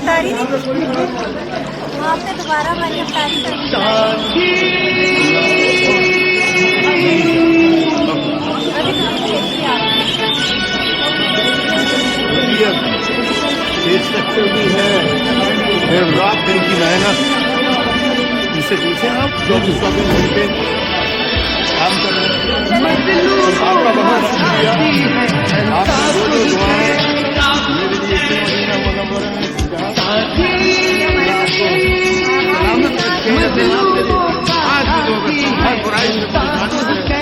अफ्तारी नहीं आपने दोबारा हमारी अफ्तारी कर देख सकते भी है रात दिन की मेहनत इसे पूछे आप 24 घंटे काम कर रहे हैं। आपका बहुत शुक्रिया, आपकी जो दुआएं मेरे लिए इतने महीना मुनव्वर में सलामत रखें। आज भी लोग हर बुराई से महफूज रखें।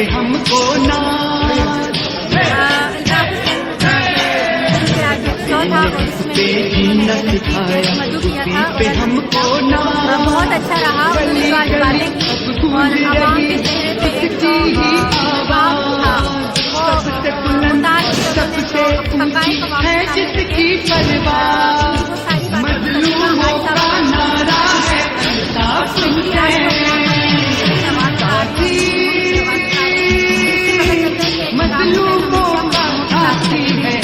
हमको ना हमको ना बहुत अच्छा रहा और आवाम के चेहरे पे एक जिसकी परवाह मजलूमों का नारा है मजलूमों का साथी है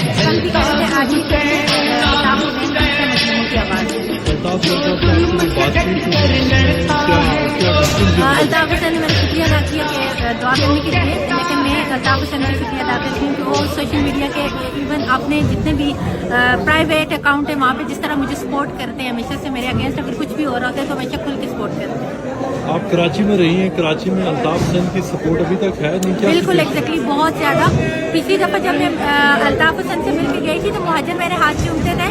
अल्ताफ हुसैन ने मैंने शुक्रिया अदा किया कि दुआ करने के लिए, लेकिन मैं अल्ताफ हुसैन का शुक्रिया अदा करती हूँ कि वो सोशल मीडिया के इवन अपने जितने भी प्राइवेट अकाउंट है वहाँ पे जिस तरह मुझे सपोर्ट करते हैं हमेशा से, मेरे अगेंस्ट अगर कुछ भी हो रहा होता है तो हमेशा खुल के सपोर्ट करते हैं। आप कराची में रही हैं, कराची में अल्ताफ हुसैन की सपोर्ट अभी तक है नहीं क्या? बिल्कुल एग्जैक्टली, बहुत ज़्यादा। पिछली दफ़ा जब मैं अल्ताफ हुसैन से मिलकर गई थी तो मुहाजिर मेरे हाथ चूमते थे।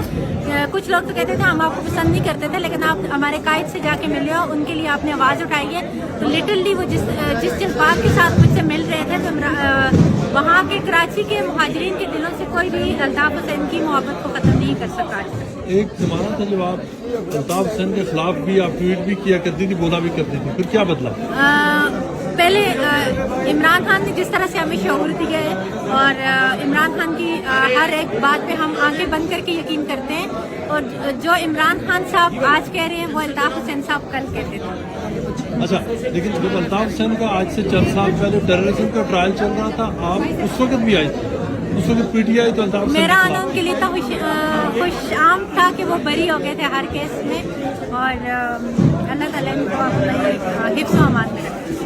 कुछ लोग तो कहते थे हम आपको पसंद नहीं करते थे, लेकिन आप हमारे कायद से जाके मिले हो, उनके लिए आपने आवाज़ उठाई है। तो लिटरली वो जिस जज्बात के साथ मुझसे मिल रहे थे तो वहाँ के कराची के मुहाजिरीन के दिलों से कोई भी अल्ताफ हुसैन की मोहब्बत को ख़त्म नहीं कर सका। एक जमाना था जब आप अल्ताफ हुसैन के खिलाफ भी आप ट्वीट भी किया करती थी, बोला भी करती थी, फिर क्या बदला? पहले इमरान खान ने जिस तरह से हमें शऊर दिया है और इमरान खान की हर एक बात पे हम आंखें बंद करके यकीन करते हैं, और जो इमरान खान साहब आज कह रहे हैं वो अल्ताफ हुसैन साहब कल कहते थे। अच्छा, लेकिन जब अल्ताफ हुसैन का आज से चंद साल पहले टेररिज्म का ट्रायल चल रहा था, आप उस वक्त भी आई थी, उस वक्त पीटीआई तो अल्ताफ हुसैन मेरा आना उनके लिए तो खुश आम था कि वो बरी हो गए थे हर केस में, और अल्लाह ताला इनको अपने हिफ्ज़-ओ-अमान में रखे।